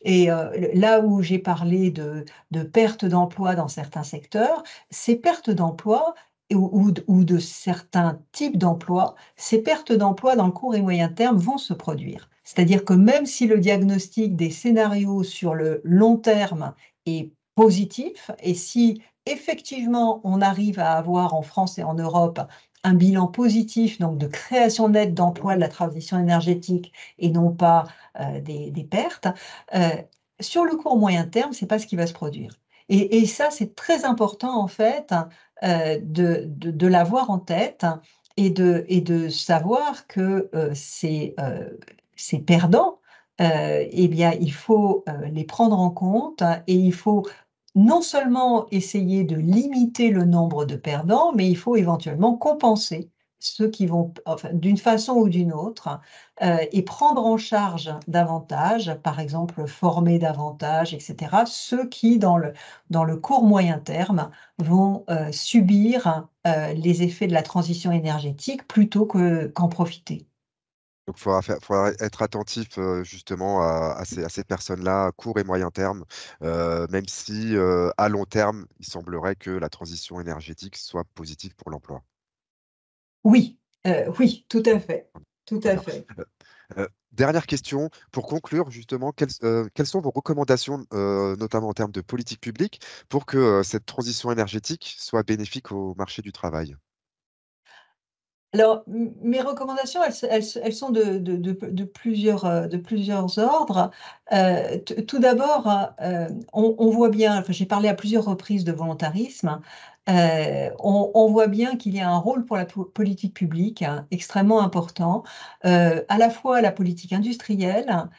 Et là où j'ai parlé de perte d'emploi dans certains secteurs, ces pertes d'emploi ou de certains types d'emplois, ces pertes d'emploi dans le court et moyen terme vont se produire. C'est-à-dire que même si le diagnostic des scénarios sur le long terme est positif, et si effectivement on arrive à avoir en France et en Europe un bilan positif, donc de création nette d'emplois de la transition énergétique et non pas des pertes, euh, sur le court moyen terme, c'est pas ce qui va se produire. Et ça, c'est très important en fait de l'avoir en tête et de savoir que ces perdants, eh bien, il faut les prendre en compte et il faut non seulement essayer de limiter le nombre de perdants, mais il faut éventuellement compenser ceux qui vont, enfin, d'une façon ou d'une autre, et prendre en charge davantage, par exemple former davantage, etc., ceux qui, dans le court moyen terme, vont subir les effets de la transition énergétique plutôt qu'en profiter. Donc, faudra être attentif justement à ces personnes-là, à court et moyen terme, même si à long terme, il semblerait que la transition énergétique soit positive pour l'emploi. Oui, oui, tout à fait, tout Très à bien. fait. Dernière question, pour conclure justement, quelles sont vos recommandations, notamment en termes de politique publique, pour que cette transition énergétique soit bénéfique au marché du travail? Alors, mes recommandations, elles sont de plusieurs ordres. Tout d'abord, on voit bien, enfin, j'ai parlé à plusieurs reprises de volontarisme. On voit bien qu'il y a un rôle pour la politique publique, hein, extrêmement important, à la fois la politique industrielle,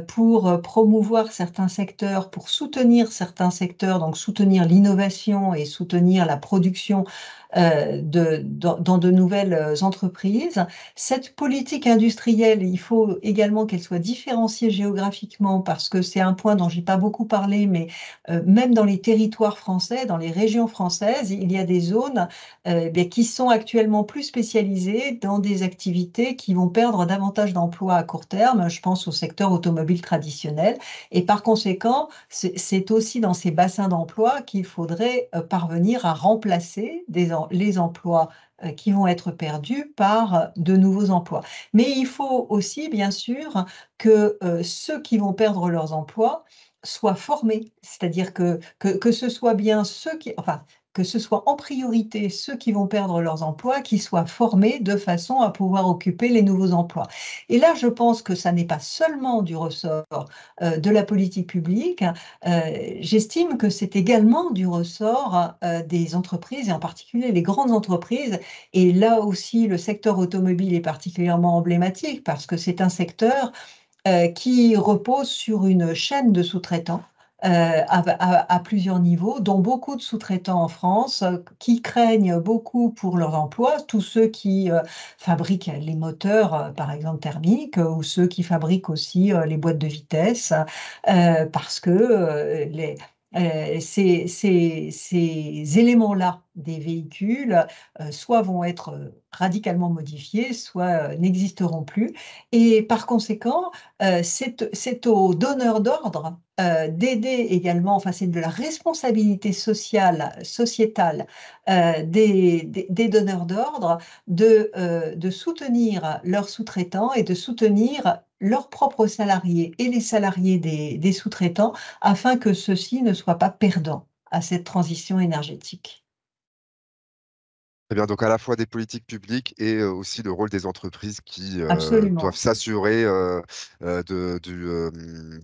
pour promouvoir certains secteurs, pour soutenir certains secteurs, donc soutenir l'innovation et soutenir la production dans de nouvelles entreprises. Cette politique industrielle, il faut également qu'elle soit différenciée géographiquement parce que c'est un point dont j'ai pas beaucoup parlé, mais même dans les territoires français, dans les régions françaises, il y a des zones bien, qui sont actuellement plus spécialisées dans des activités qui vont perdre davantage d'emplois à court terme. Je pense au secteur automobile traditionnel. Et par conséquent, c'est aussi dans ces bassins d'emploi qu'il faudrait parvenir à remplacer les emplois qui vont être perdus par de nouveaux emplois. Mais il faut aussi, bien sûr, que ceux qui vont perdre leurs emplois soient formés, c'est-à-dire que ce soit bien ceux qui, enfin, que ce soit en priorité ceux qui vont perdre leurs emplois, qui soient formés de façon à pouvoir occuper les nouveaux emplois. Et là, je pense que ça n'est pas seulement du ressort de la politique publique. J'estime que c'est également du ressort des entreprises, et en particulier les grandes entreprises. Et là aussi, le secteur automobile est particulièrement emblématique parce que c'est un secteur qui repose sur une chaîne de sous-traitants à plusieurs niveaux, dont beaucoup de sous-traitants en France qui craignent beaucoup pour leur emploi, tous ceux qui fabriquent les moteurs, par exemple thermiques, ou ceux qui fabriquent aussi les boîtes de vitesse, parce que ces éléments-là des véhicules soit vont être radicalement modifiés, soit n'existeront plus. Et par conséquent, c'est aux donneurs d'ordre d'aider également, enfin c'est de la responsabilité sociale, sociétale des donneurs d'ordre de soutenir leurs sous-traitants et de soutenir leurs propres salariés et les salariés des sous-traitants afin que ceux-ci ne soient pas perdants à cette transition énergétique. Très bien, donc à la fois des politiques publiques et aussi le rôle des entreprises qui doivent Absolument. s'assurer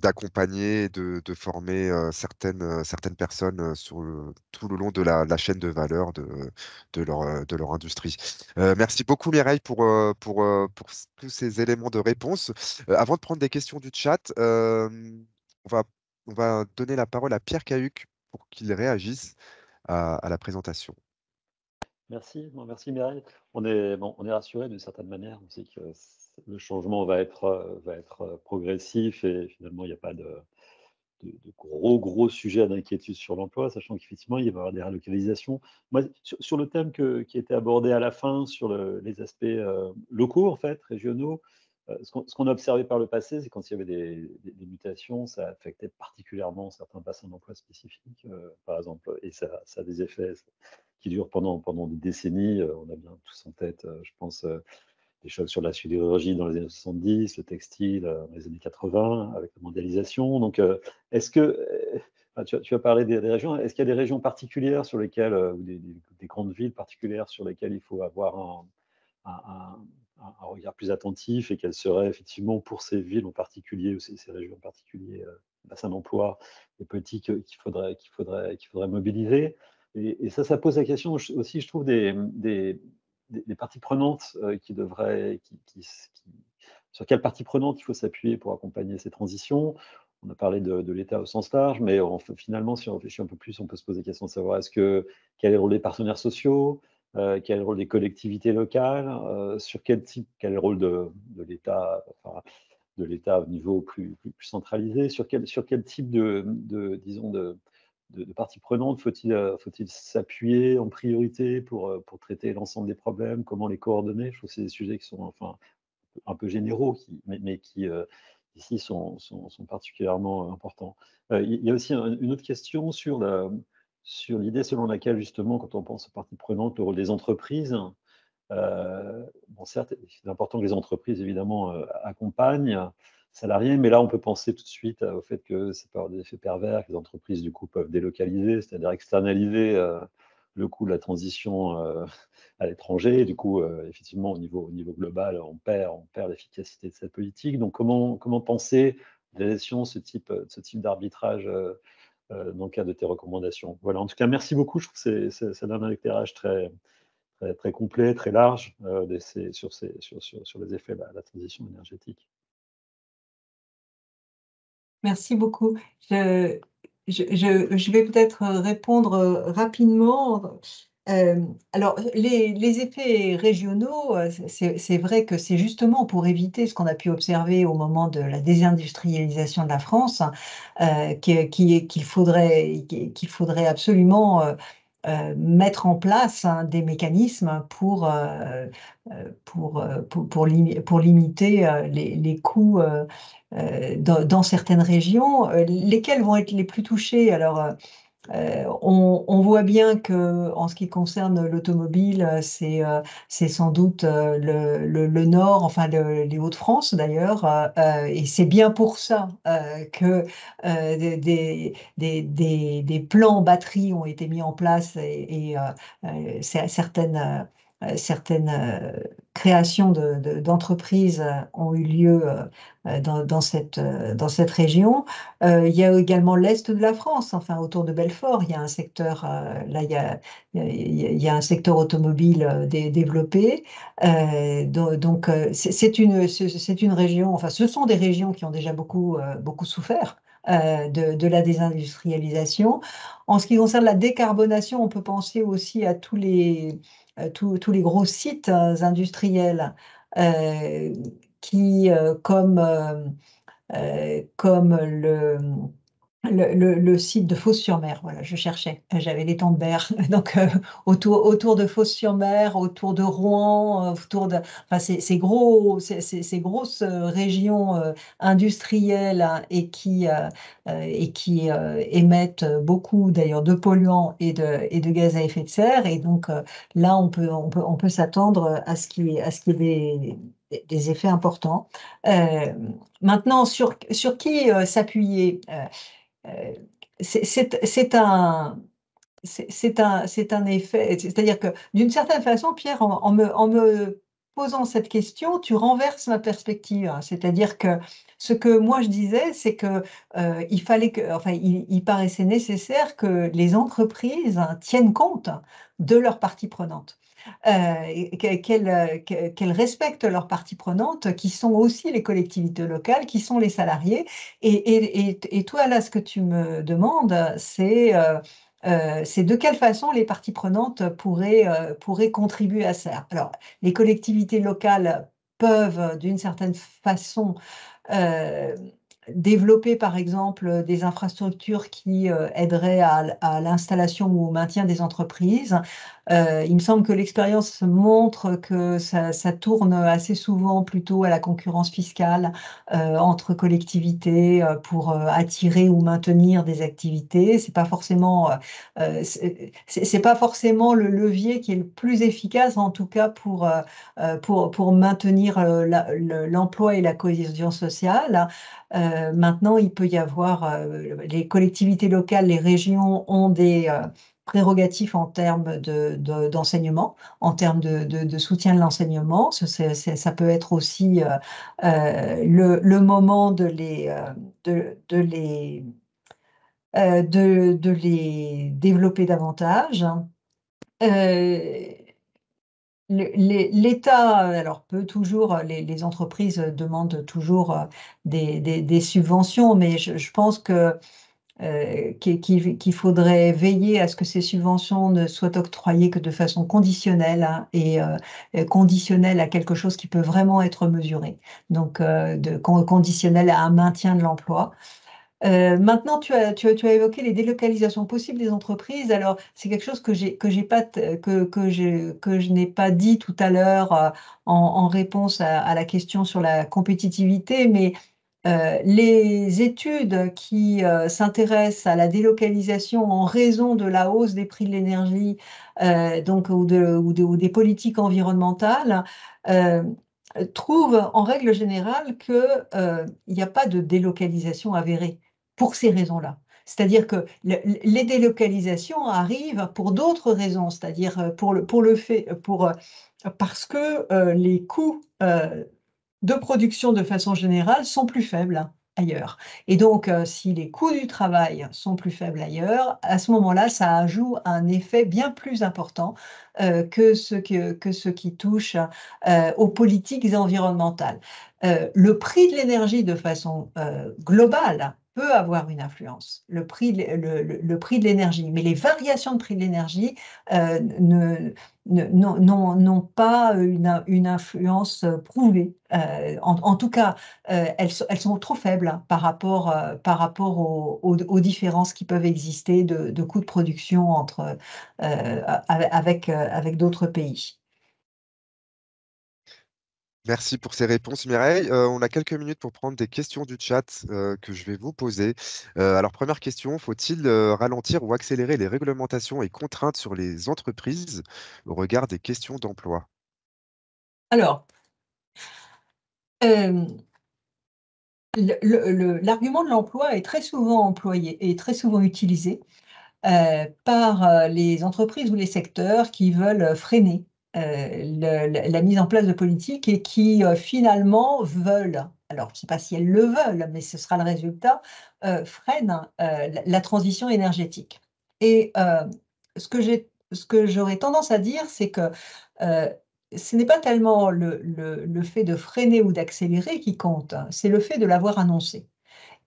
d'accompagner, de former certaines personnes tout le long de la chaîne de valeur de leur industrie. Merci beaucoup Mireille pour tous ces éléments de réponse. Avant de prendre des questions du chat, on va, on va donner la parole à Pierre Cahuc pour qu'il réagisse à la présentation. Merci, bon, merci Mireille. Bon, on est rassuré d'une certaine manière. On sait que le changement va être progressif et finalement, il n'y a pas de gros sujets d'inquiétude sur l'emploi, sachant qu'effectivement, il va y avoir des relocalisations. Moi, sur le thème qui a été abordé à la fin, sur les aspects locaux, en fait, régionaux, ce qu'on a observé par le passé, c'est quand il y avait des mutations, ça affectait particulièrement certains bassins d'emploi spécifiques, par exemple, et ça a des effets qui durent pendant des décennies. On a bien tous en tête, je pense, des chocs sur la sidérurgie dans les années 70, le textile dans les années 80, avec la mondialisation. Donc, est-ce que, tu as parlé des régions, est-ce qu'il y a des régions particulières sur lesquelles, ou des grandes villes particulières sur lesquelles il faut avoir un regard plus attentif et quelles seraient effectivement pour ces villes en particulier, ou ces régions en particulier, bassins d'emploi, les politiques qu'il faudrait mobiliser. Et ça pose la question aussi, je trouve, des parties prenantes qui devraient, sur quelles parties prenantes il faut s'appuyer pour accompagner ces transitions. On a parlé de l'État au sens large, mais finalement, si on réfléchit un peu plus, on peut se poser la question de savoir quel est le rôle des partenaires sociaux, quel est le rôle des collectivités locales, quel est le rôle de l'État, enfin, de l'État au niveau plus centralisé, sur quel type disons, de parties prenantes faut-il s'appuyer en priorité pour traiter l'ensemble des problèmes, comment les coordonner. Je trouve que c'est des sujets qui sont enfin un peu généraux, mais qui ici sont particulièrement importants. Il y a aussi une autre question sur l'idée selon laquelle justement, quand on pense aux parties prenantes, le rôle des entreprises. Bon, certes, c'est important que les entreprises, évidemment, accompagnent salariés, mais là, on peut penser tout de suite au fait que ça peut avoir des effets pervers, que les entreprises, du coup, peuvent délocaliser, c'est-à-dire externaliser le coût de la transition à l'étranger. Du coup, effectivement, au niveau global, on perd l'efficacité de cette politique. Donc, comment penser la gestion de ce type d'arbitrage dans le cadre de tes recommandations? Voilà, en tout cas, merci beaucoup. Je trouve que ça donne un éclairage très complet, très large sur les effets de la transition énergétique. Merci beaucoup. Je vais peut-être répondre rapidement. Alors, les effets régionaux, c'est vrai que c'est justement pour éviter ce qu'on a pu observer au moment de la désindustrialisation de la France, qu'il faudrait absolument mettre en place des mécanismes pour limiter les coûts dans certaines régions. Lesquelles vont être les plus touchées? Alors, on voit bien que, en ce qui concerne l'automobile, c'est sans doute le Nord, enfin les Hauts-de-France d'ailleurs, et c'est bien pour ça que des plans batteries ont été mis en place et certaines créations d'entreprises ont eu lieu dans cette région. Il y a également l'Est de la France, enfin autour de Belfort, il y a un secteur, là il y a un secteur automobile développé. Donc c'est une région, enfin ce sont des régions qui ont déjà beaucoup souffert de la désindustrialisation. En ce qui concerne la décarbonation, on peut penser aussi à tous les gros sites industriels euh, qui, comme le site de Fos-sur-Mer, voilà, je cherchais, j'avais l'étang de Berre, donc autour de Fos-sur-Mer, autour de Rouen, enfin, ces grosses régions industrielles hein, et qui émettent beaucoup d'ailleurs de polluants et de gaz à effet de serre, et donc là on peut s'attendre à ce qu'il y ait des effets importants. Maintenant, sur qui s'appuyer? Euh, c'est c'est un effet, c'est-à-dire que d'une certaine façon, Pierre, en me posant cette question, tu renverses ma perspective. C'est-à-dire que ce que moi je disais, c'est que il fallait que, enfin, il paraissait nécessaire que les entreprises tiennent compte de leurs parties prenantes. Et qu'elles respectent leurs parties prenantes, qui sont aussi les collectivités locales, qui sont les salariés. Et toi, là, ce que tu me demandes, c'est de quelle façon les parties prenantes pourraient contribuer à ça. Alors, les collectivités locales peuvent, d'une certaine façon, euh, développer par exemple des infrastructures qui aideraient à l'installation ou au maintien des entreprises. Il me semble que l'expérience montre que ça tourne assez souvent plutôt à la concurrence fiscale entre collectivités pour attirer ou maintenir des activités. C'est pas forcément le levier qui est le plus efficace, en tout cas pour maintenir l'emploi et la cohésion sociale. Maintenant, il peut y avoir, les collectivités locales, les régions ont des prérogatives en termes d'enseignement, en termes de soutien de l'enseignement. Ça peut être aussi le moment de les développer davantage. Euh, L'État, alors peut toujours, les entreprises demandent toujours des subventions, mais je pense qu'il faudrait veiller à ce que ces subventions ne soient octroyées que de façon conditionnelle, hein, et conditionnelle à quelque chose qui peut vraiment être mesuré. Donc, conditionnel à un maintien de l'emploi. Maintenant, tu as évoqué les délocalisations possibles des entreprises. Alors, c'est quelque chose que je n'ai pas dit tout à l'heure en réponse à la question sur la compétitivité, mais les études qui s'intéressent à la délocalisation en raison de la hausse des prix de l'énergie, donc ou des politiques environnementales, euh, trouvent en règle générale qu'il n'y a pas de délocalisation avérée pour ces raisons-là. C'est-à-dire que les délocalisations arrivent pour d'autres raisons, c'est-à-dire parce que les coûts de production de façon générale sont plus faibles ailleurs. Et donc, si les coûts du travail sont plus faibles ailleurs, à ce moment-là, ça joue un effet bien plus important que ce qui touche aux politiques environnementales. Le prix de l'énergie de façon globale peut avoir une influence, le prix de l'énergie, mais les variations de prix de l'énergie n'ont pas une influence prouvée. En tout cas, elles sont trop faibles, hein, par rapport aux différences qui peuvent exister de coûts de production avec d'autres pays. Merci pour ces réponses, Mireille. On a quelques minutes pour prendre des questions du chat que je vais vous poser. Alors, première question, faut-il ralentir ou accélérer les réglementations et contraintes sur les entreprises au regard des questions d'emploi? Alors, euh, l'argument de l'emploi est très souvent employé et très souvent utilisé par les entreprises ou les secteurs qui veulent freiner la mise en place de politiques et qui finalement veulent, alors je ne sais pas si elles le veulent, mais ce sera le résultat, freinent la transition énergétique. Et ce que j'aurais tendance à dire, c'est que euh, ce n'est pas tellement le fait de freiner ou d'accélérer qui compte, hein, c'est le fait de l'avoir annoncé.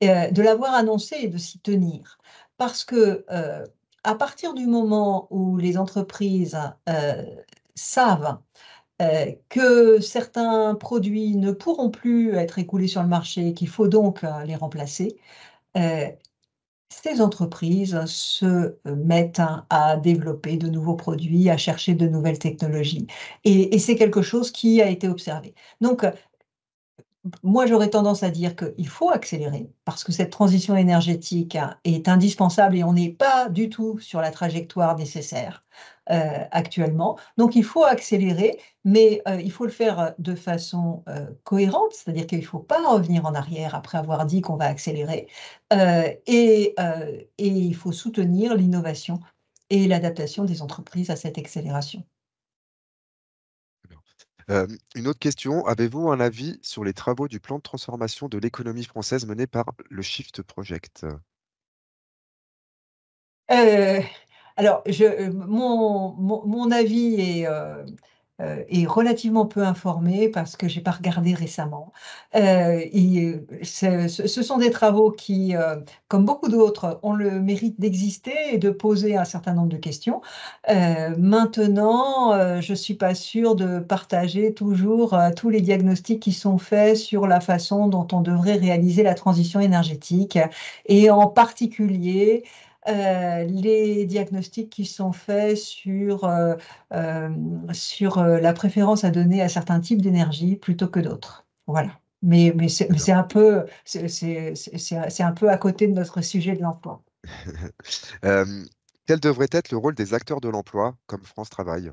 De l'avoir annoncé et de s'y tenir. Parce que à partir du moment où les entreprises savent que certains produits ne pourront plus être écoulés sur le marché, qu'il faut donc les remplacer, euh, ces entreprises se mettent à développer de nouveaux produits, à chercher de nouvelles technologies. Et c'est quelque chose qui a été observé. Donc, moi, j'aurais tendance à dire qu'il faut accélérer parce que cette transition énergétique est indispensable et on n'est pas du tout sur la trajectoire nécessaire actuellement. Donc, il faut accélérer, mais il faut le faire de façon cohérente, c'est-à-dire qu'il ne faut pas revenir en arrière après avoir dit qu'on va accélérer et il faut soutenir l'innovation et l'adaptation des entreprises à cette accélération. Une autre question, avez-vous un avis sur les travaux du plan de transformation de l'économie française mené par le Shift Project? Euh, alors, mon avis est relativement peu informé parce que j'ai pas regardé récemment. Ce sont des travaux qui, comme beaucoup d'autres, ont le mérite d'exister et de poser un certain nombre de questions. Maintenant, je suis pas sûre de partager toujours tous les diagnostics qui sont faits sur la façon dont on devrait réaliser la transition énergétique et en particulier les diagnostics qui sont faits euh, sur la préférence à donner à certains types d'énergie plutôt que d'autres. Voilà. Mais Très bien. c'est un peu, c'est un peu à côté de notre sujet de l'emploi. Euh, Quel devrait être le rôle des acteurs de l'emploi, comme France Travail?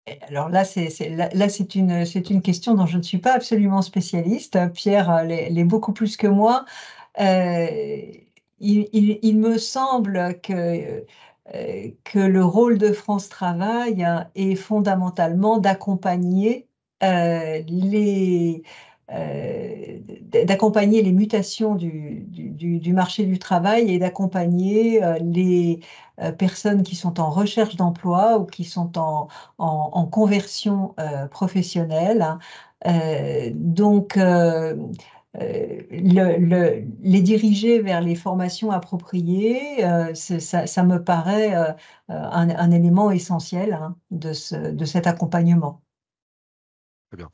Et alors là, c'est une question dont je ne suis pas absolument spécialiste. Pierre l'est beaucoup plus que moi. Euh, il me semble que le rôle de France Travail est fondamentalement d'accompagner les mutations du marché du travail et d'accompagner les personnes qui sont en recherche d'emploi ou qui sont en conversion professionnelle. Les diriger vers les formations appropriées, ça me paraît un élément essentiel hein, de cet accompagnement. Très bien.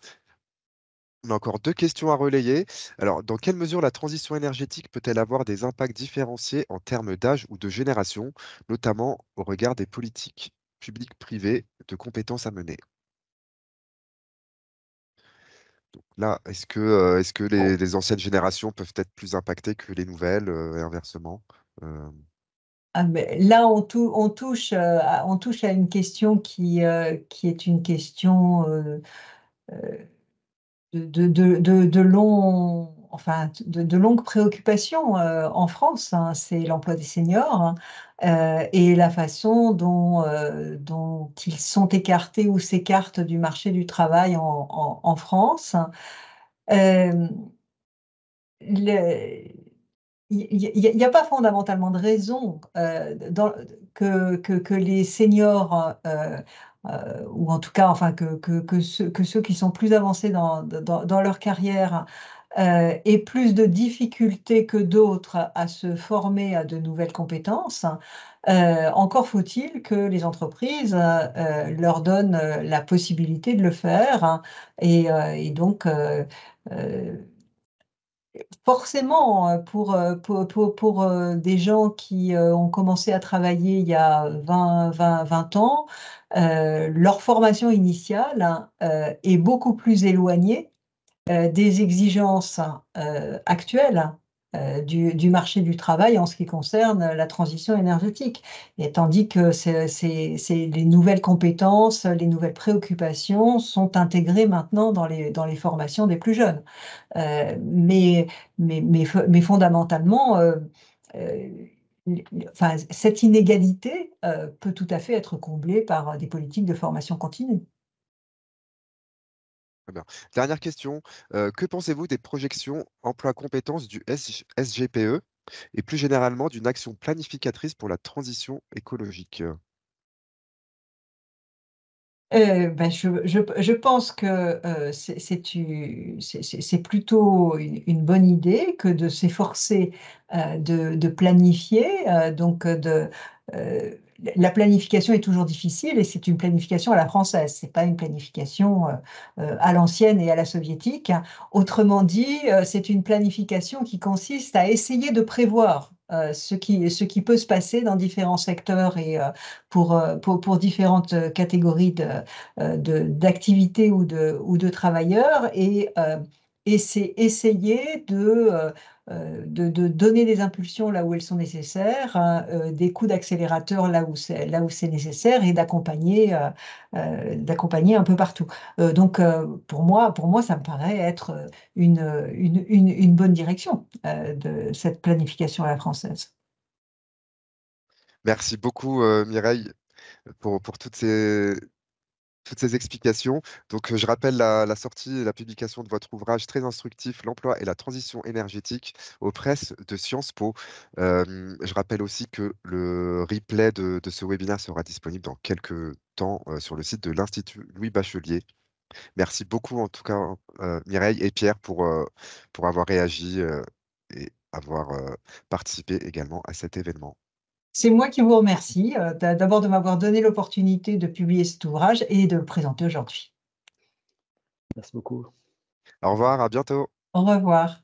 On a encore deux questions à relayer. Alors, dans quelle mesure la transition énergétique peut-elle avoir des impacts différenciés en termes d'âge ou de génération, notamment au regard des politiques publiques privées de compétences à mener? Là, est-ce que les anciennes générations peuvent être plus impactées que les nouvelles, et inversement? Euh, Ah, mais là, on touche à une question qui est une question de longue préoccupation en France, hein. C'est l'emploi des seniors hein, et la façon dont ils sont écartés ou s'écartent du marché du travail en France. Euh, le- il n'y a pas fondamentalement de raison que les seniors, ou en tout cas enfin, que ceux qui sont plus avancés dans leur carrière, aient plus de difficultés que d'autres à se former à de nouvelles compétences. Encore faut-il que les entreprises leur donnent la possibilité de le faire hein, et donc euh, forcément, des gens qui ont commencé à travailler il y a 20 ans, leur formation initiale hein, est beaucoup plus éloignée des exigences actuelles du marché du travail en ce qui concerne la transition énergétique. Et tandis que les nouvelles compétences, les nouvelles préoccupations sont intégrées maintenant dans les formations des plus jeunes. Euh, mais, mais fondamentalement, euh, enfin, cette inégalité peut tout à fait être comblée par des politiques de formation continue. Très bien. Dernière question, que pensez-vous des projections emploi-compétences du SGPE et plus généralement d'une action planificatrice pour la transition écologique? Je pense que c'est plutôt une bonne idée que de s'efforcer de planifier. Euh, la planification est toujours difficile et c'est une planification à la française, c'est pas une planification à l'ancienne et à la soviétique. Autrement dit, c'est une planification qui consiste à essayer de prévoir ce qui peut se passer dans différents secteurs et pour différentes catégories d'activités ou de travailleurs et c'est essayer de donner des impulsions là où elles sont nécessaires, hein, des coups d'accélérateur là où c'est nécessaire et d'accompagner un peu partout. Pour moi, ça me paraît être une bonne direction de cette planification à la française. Merci beaucoup, Mireille, pour toutes ces explications. Donc, je rappelle la sortie et la publication de votre ouvrage très instructif, L'emploi et la transition énergétique aux presses de Sciences Po. Je rappelle aussi que le replay de ce webinaire sera disponible dans quelques temps sur le site de l'Institut Louis Bachelier. Merci beaucoup, en tout cas, Mireille et Pierre, pour avoir réagi et avoir participé également à cet événement. C'est moi qui vous remercie, d'abord de m'avoir donné l'opportunité de publier cet ouvrage et de le présenter aujourd'hui. Merci beaucoup. Au revoir, à bientôt. Au revoir.